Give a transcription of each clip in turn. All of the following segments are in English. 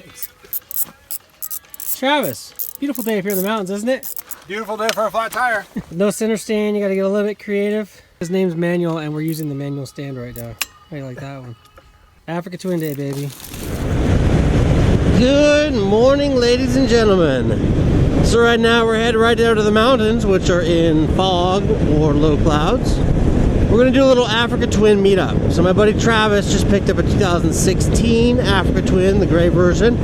Thanks. Travis, beautiful day up here in the mountains, isn't it? Beautiful day for a flat tire. No center stand, you gotta get a little bit creative. His name's Manuel and we're using the manual stand right now. How do you like that one? Africa Twin Day, baby. Good morning, ladies and gentlemen. So right now we're headed right down to the mountains, which are in fog or low clouds. We're gonna do a little Africa Twin meetup. So my buddy Travis just picked up a 2016 Africa Twin, the gray version.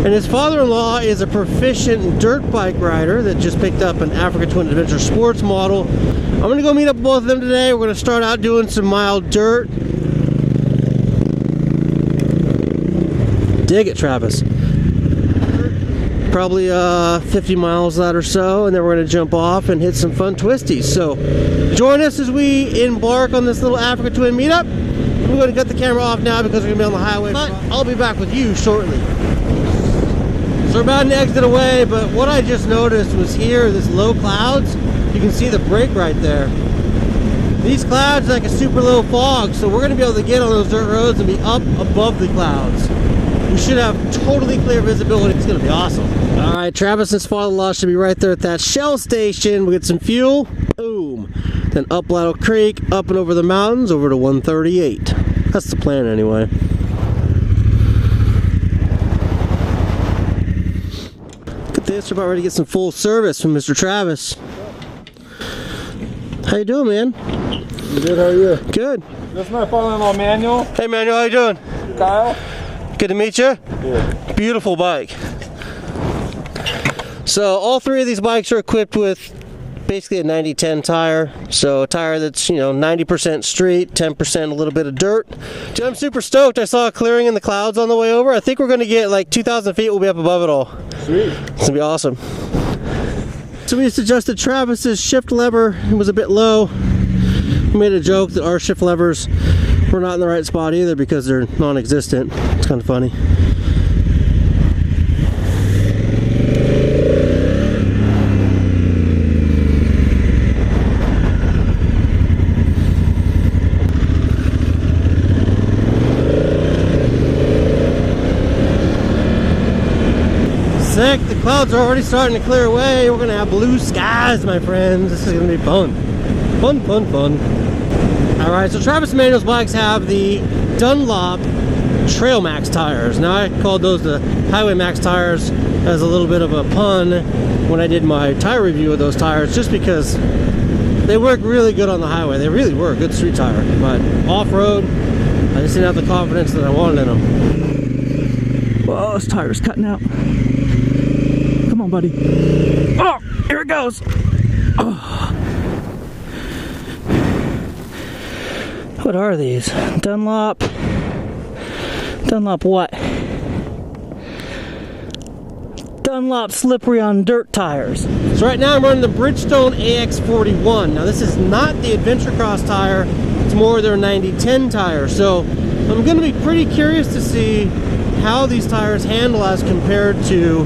And his father-in-law is a proficient dirt bike rider that just picked up an Africa Twin Adventure Sports model. I'm gonna go meet up with both of them today. We're gonna start out doing some mild dirt. Dig it, Travis. Probably 50 miles that or so, and then we're gonna jump off and hit some fun twisties. So join us as we embark on this little Africa Twin meetup. We're gonna cut the camera off now because we're gonna be on the highway, but I'll be back with you shortly. So we're about to exit away, but what I just noticed was here, this low clouds, you can see the brake right there. These clouds are like a super low fog, so we're gonna be able to get on those dirt roads and be up above the clouds. We should have totally clear visibility. It's gonna be awesome. All right, Travis and his father-in-law should be right there at that Shell station. We'll get some fuel, boom. Then up Lytle Creek, up and over the mountains, over to 138. That's the plan anyway. Look at this, we're about ready to get some full service from Mr. Travis. How you doing, man? Good, how are you? Good. This is my father-in-law, Manuel. Hey, Manuel, how you doing? Kyle. Good to meet you. Yeah. Beautiful bike. So all three of these bikes are equipped with basically a 90-10 tire. So a tire that's, you know, 90% street, 10% a little bit of dirt. Dude, I'm super stoked. I saw a clearing in the clouds on the way over. I think we're going to get like 2,000 feet. We'll be up above it all. Sweet. It's going to be awesome. So we just adjusted Travis's shift lever. It was a bit low. We made a joke that our shift levers were not in the right spot either because they're non-existent. It's kind of funny. Sick, the clouds are already starting to clear away. We're gonna have blue skies, my friends. This is gonna be fun. Fun, fun, fun. All right, so Travis and Manuel's bikes have the Dunlop Trail Max tires. Now I called those the Highway Max tires as a little bit of a pun when I did my tire review of those tires, just because they work really good on the highway. They really were a good street tire, but off-road, I just didn't have the confidence that I wanted in them. Whoa, this tire's cutting out. Come on, buddy. Oh, here it goes. Oh. What are these? Dunlop what? Dunlop slippery on dirt tires. So right now I'm running the Bridgestone AX41. Now this is not the Adventure Cross tire, it's more their 90-10 tire. So I'm gonna be pretty curious to see how these tires handle as compared to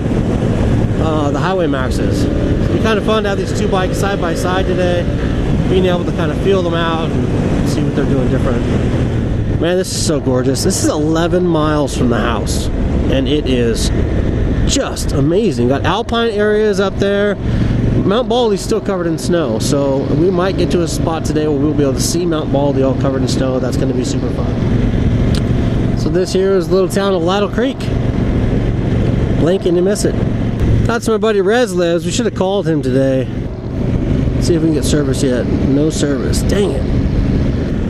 the Highway Maxes. It'll be kind of fun to have these two bikes side by side today, being able to kind of feel them out and see what they're doing different. Man, this is so gorgeous. This is 11 miles from the house, and it is just amazing. Got alpine areas up there. Mount Baldy's still covered in snow, so we might get to a spot today where we'll be able to see Mount Baldy all covered in snow. That's going to be super fun. So this here is the little town of Lytle Creek. Blink and you miss it. That's where my buddy Rez lives. We should have called him today. See if we can get service yet. No service. Dang it.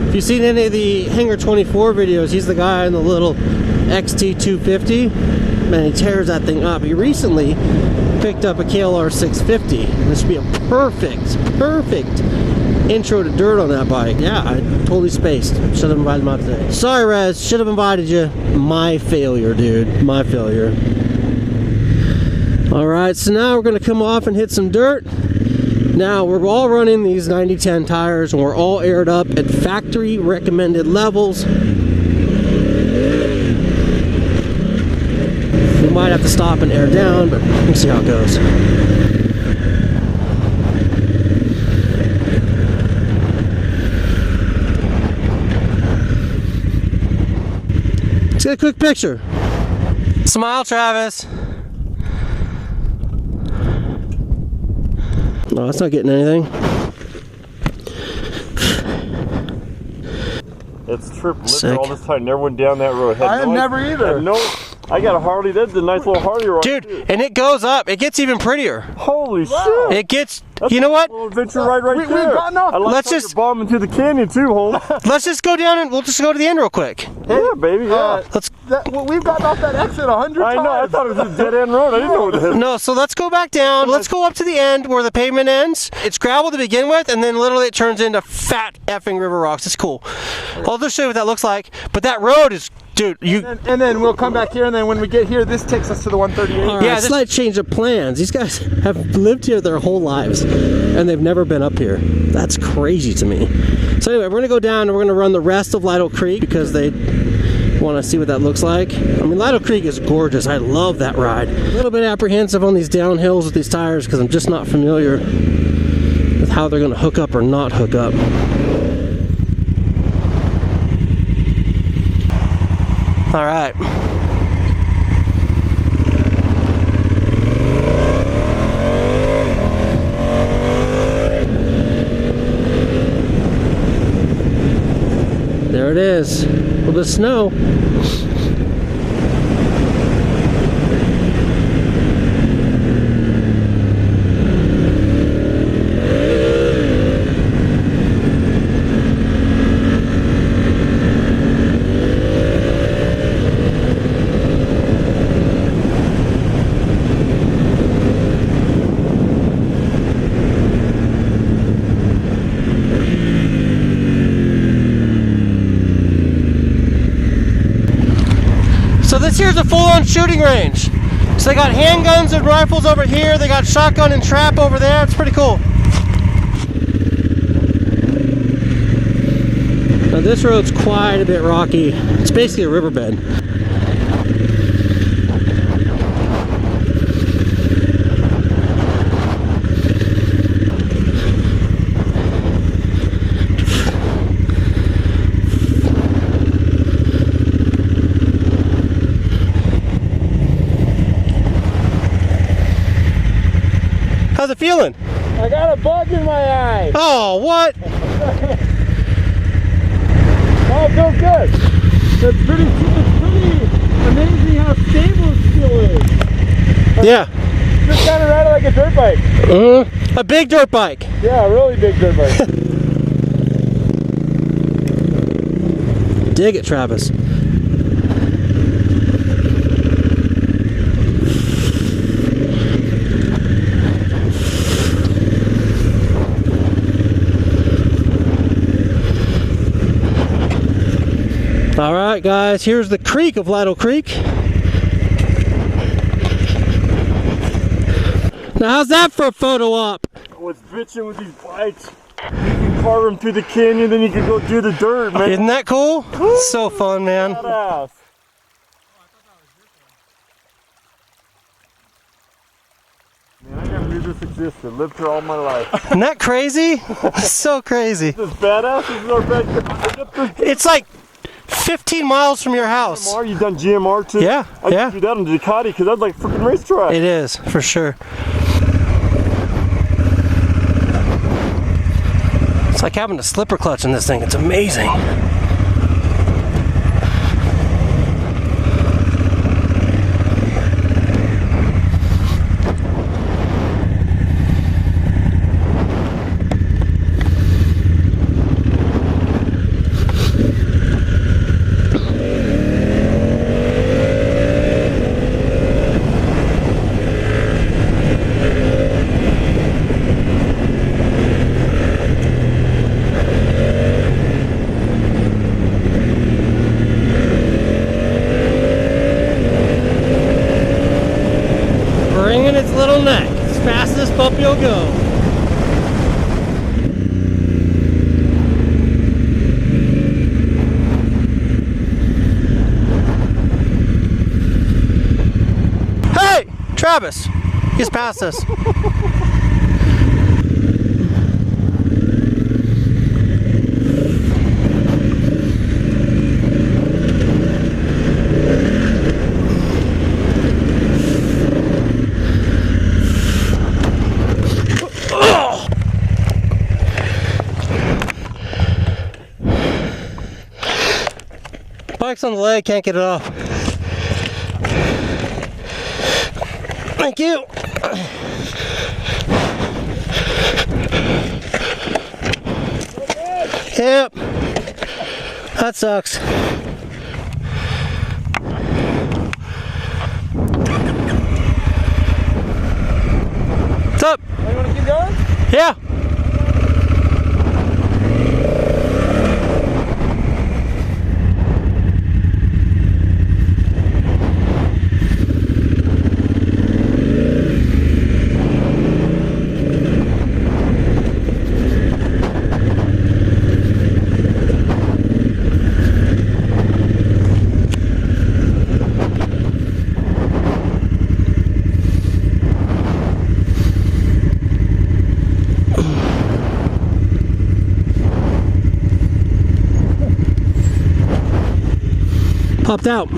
If you've seen any of the Hangar 24 videos, he's the guy in the little XT250. Man, he tears that thing up. He recently picked up a KLR650. This would be a perfect intro to dirt on that bike. Yeah, I totally spaced. Should have invited him out today. Sorry, Rez. Should have invited you. My failure, dude. My failure. Alright, so now we're going to come off and hit some dirt. Now, we're all running these 90-10 tires, and we're all aired up at factory recommended levels. We might have to stop and air down, but we'll see how it goes. Let's get a quick picture. Smile, Travis. No, it's not getting anything. It's trip living all this time. Never went down that road. I have never either. No, I got a Harley. That's a nice little Harley ride. Dude, too. and it goes up. It gets even prettier. Holy shit! It gets. That's you know what? a little adventure ride right We've there. gotten off. I like Let's how just- you're bombing through the canyon too, home. Let's just go down and we'll just go to the end real quick. Yeah, baby. Yeah. Let's. We've gotten off that exit 100 times. I know. I thought it was a dead end road. I didn't know what the hell. No, so let's go back down. Let's go up to the end where the pavement ends. It's gravel to begin with, and then literally it turns into fat effing river rocks. It's cool. I'll just show you what that looks like. But that road is, dude, you. And then we'll come back here, and then when we get here, this takes us to the 138. All right, yeah, slight change of plans. These guys have lived here their whole lives, and they've never been up here. That's crazy to me. So anyway, we're gonna go down and we're gonna run the rest of Lytle Creek because they want to see what that looks like. I mean, Lytle Creek is gorgeous. I love that ride. A little bit apprehensive on these downhills with these tires because I'm just not familiar with how they're gonna hook up or not hook up. All right. There it is. A little bit of snow. So this here's a full-on shooting range. So they got handguns and rifles over here. They got shotgun and trap over there. It's pretty cool. Now this road's quite a bit rocky. It's basically a riverbed. How's it feeling? I got a bug in my eye. Oh, what? Oh, it feels good. It's pretty amazing how stable it still is. Yeah. Just kind of ride it like a dirt bike. A big dirt bike. Yeah, a really big dirt bike. Dig it, Travis. All right, guys, here's the creek of Lytle Creek. Now, how's that for a photo op? What's bitching with these bikes? You can carve them through the canyon, then you can go do the dirt, man. Isn't that cool? It's so fun, man. Badass. Man, I never knew this existed. Lived here all my life. Isn't that crazy? So crazy. This is badass. This is our bed. It's like 15 miles from your house. GMR, you done GMR too? Yeah, I yeah. do that on Ducati because that's like a freaking racetrack. It is, for sure. It's like having a slipper clutch in this thing. It's amazing. Little neck, as fast as this puppy will go. Hey, Travis, he's past us. Bike's on the leg, can't get it off. Thank you. Yep. That sucks. What's up? You want to keep going? Yeah. Popped out.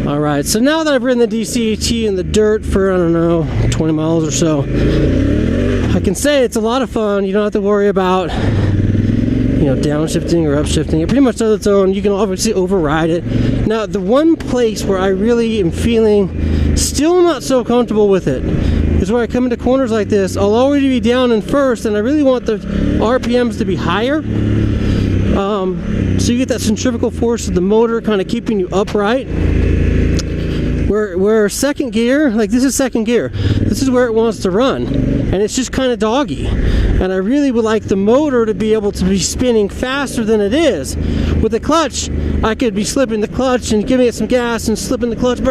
Alright, so now that I've ridden the DCT in the dirt for, I don't know, 20 miles or so, I can say it's a lot of fun. You don't have to worry about, you know, downshifting or upshifting. It pretty much does its own. You can obviously override it. Now, the one place where I really am feeling still not so comfortable with it is where I come into corners like this. I'll already be down in first, and I really want the RPMs to be higher. So you get that centrifugal force of the motor kind of keeping you upright. Where second gear, like this is second gear, this is where it wants to run, and it's just kind of doggy. And I really would like the motor to be able to be spinning faster than it is. With the clutch, I could be slipping the clutch and giving it some gas and slipping the clutch.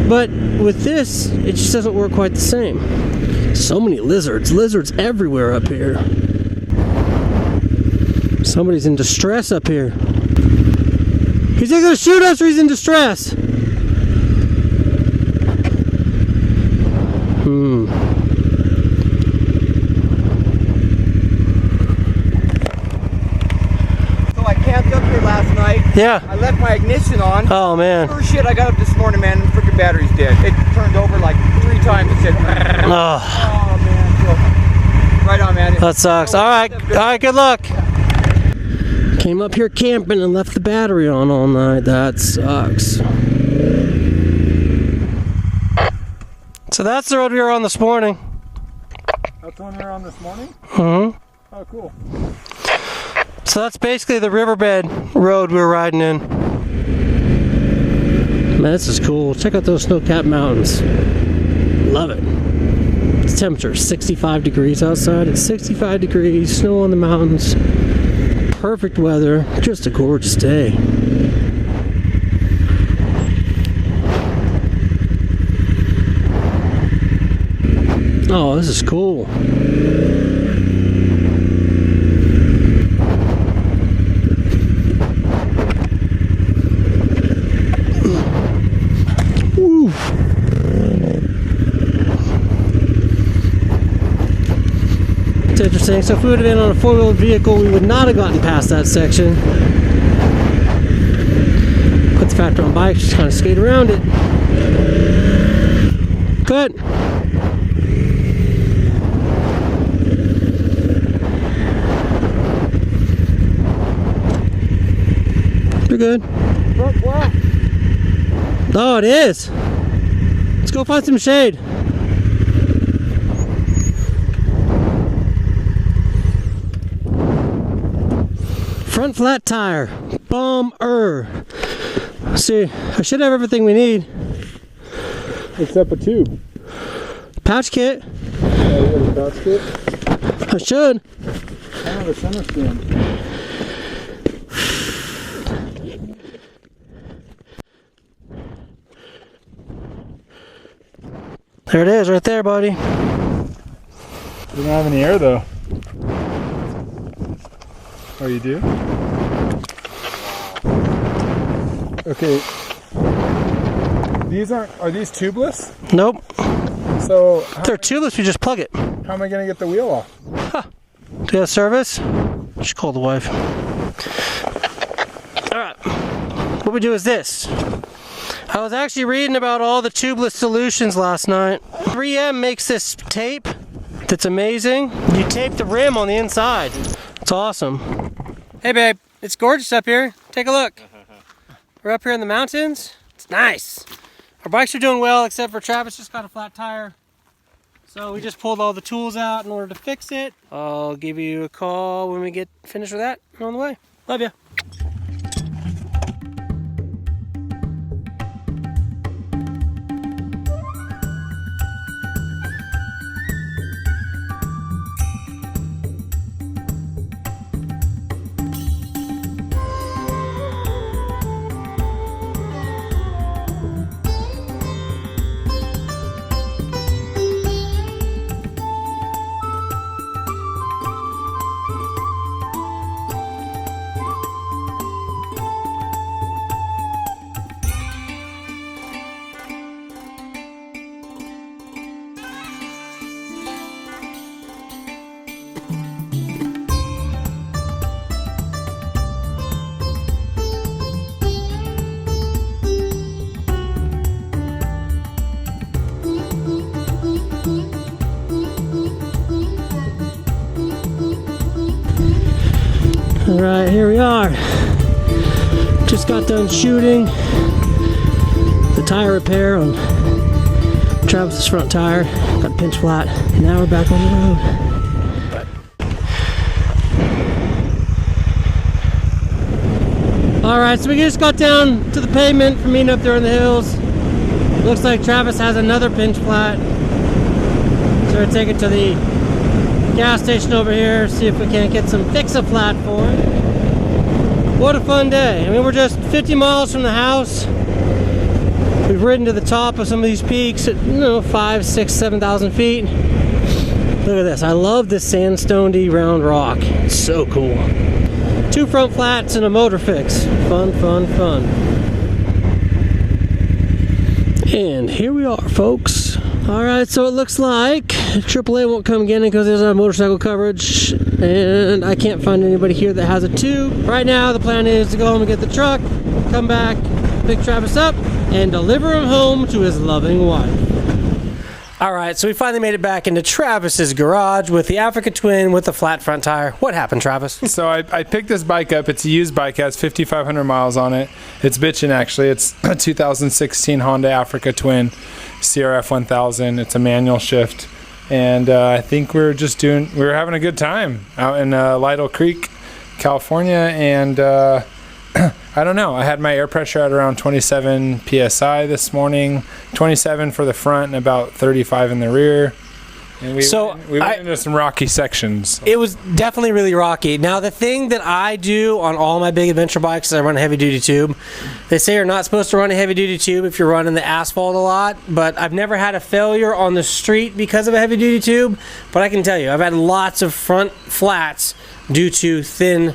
But with this, it just doesn't work quite the same. So many lizards everywhere up here. Somebody's in distress up here. He's either gonna shoot us or he's in distress. So I camped up here last night. Yeah. I left my ignition on. Oh man. Sure shit, I got up this morning, man, and the freaking battery's dead. It turned over like 3 times. It said, Oh, oh man. So, right on, man. that sucks. All right, good luck. Came up here camping and left the battery on all night. That sucks. So that's the road we were on this morning. That's the one we were on this morning? Oh, cool. So that's basically the riverbed road we were riding in. Man, this is cool. Check out those snow-capped mountains. Love it. The temperature is 65 degrees outside. It's 65 degrees, snow on the mountains. Perfect weather. Just a gorgeous day. Oh, this is cool. Ooh. It's interesting. So if we would have been on a four-wheeled vehicle, we would not have gotten past that section. Put the factor on bikes, just kind of skate around it. Good. You're good. Oh, it is. Let's go find some shade. Front flat tire. Bomber. See, I should have everything we need. Except a tube. Pouch kit. Yeah, you have a pouch kit? I should. I have a center stand. There it is, right there, buddy. You don't have any air though. Oh, you do? Okay. Are these tubeless? Nope. So They're tubeless, we just plug it. how am I gonna get the wheel off? Huh. Do you have service? Just call the wife. Alright. What we do is this. I was actually reading about all the tubeless solutions last night. 3M makes this tape that's amazing. You tape the rim on the inside. It's awesome. Hey babe, it's gorgeous up here. Take a look. We're up here in the mountains. It's nice. Our bikes are doing well, except for Travis just got a flat tire. So we just pulled all the tools out in order to fix it. I'll give you a call when we get finished with that. We're on the way. Love ya. All right, here we are. Just got done shooting the tire repair on Travis's front tire. Got a pinch flat. Now we're back on the road. All right, so we just got down to the pavement from meeting up there in the hills. Looks like Travis has another pinch flat. So we're taking it to the gas station over here, see if we can't get some fix-a-flat for it. What a fun day. I mean, we're just 50 miles from the house. We've ridden to the top of some of these peaks at, 5, 6, 7,000 feet. Look at this. I love this sandstone-y round rock. It's so cool. 2 front flats and a motor fix. Fun, fun, fun. And here we are, folks. Alright, so it looks like AAA won't come again because there's no motorcycle coverage, and I can't find anybody here that has a tube. Right now, the plan is to go home and get the truck, come back, pick Travis up, and deliver him home to his loving wife. Alright, so we finally made it back into Travis's garage with the Africa Twin with the flat front tire. What happened, Travis? So I picked this bike up. It's a used bike. It has 5,500 miles on it. It's bitchin' actually. It's a 2016 Honda Africa Twin, CRF1000. It's a manual shift. And I think we were having a good time out in Lytle Creek, California. And I don't know. I had my air pressure at around 27 PSI this morning, 27 for the front and about 35 in the rear. And we went into some rocky sections. It was definitely really rocky. Now, the thing that I do on all my big adventure bikes is I run a heavy-duty tube. They say you're not supposed to run a heavy-duty tube if you're running the asphalt a lot, but I've never had a failure on the street because of a heavy-duty tube. But I can tell you, I've had lots of front flats due to thin,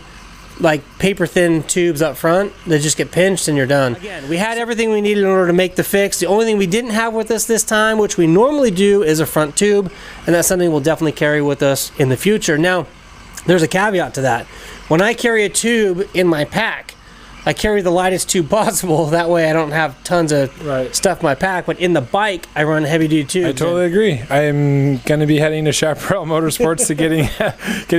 like paper-thin tubes up front that just get pinched and you're done. Again, we had everything we needed in order to make the fix. The only thing we didn't have with us this time, which we normally do, is a front tube, and that's something we'll definitely carry with us in the future. Now, there's a caveat to that. When I carry a tube in my pack, I carry the lightest tube possible. That way I don't have tons of stuff in my pack. But in the bike, I run heavy-duty tubes. I totally agree. I'm going to be heading to Chaparral Motorsports to getting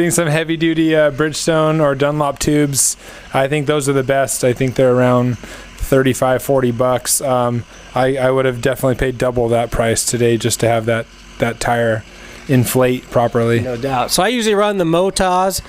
some heavy-duty Bridgestone or Dunlop tubes. I think those are the best. I think they're around $35-40. I would have definitely paid double that price today just to have that tire inflate properly. No doubt. So I usually run the Motaz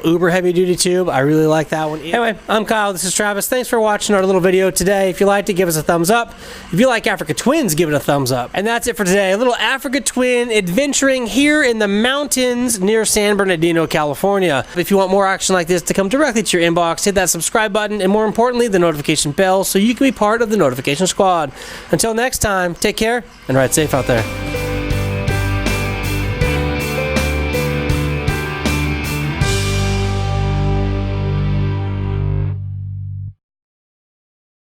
Uber heavy duty tube. I really like that one. Anyway, I'm Kyle. This is Travis. Thanks for watching our little video today. If you liked it, give us a thumbs up. If you like Africa Twins, give it a thumbs up. And that's it for today. A little Africa Twin adventuring here in the mountains near San Bernardino, California. If you want more action like this to come directly to your inbox, hit that subscribe button and more importantly, the notification bell so you can be part of the notification squad. Until next time, take care and ride safe out there.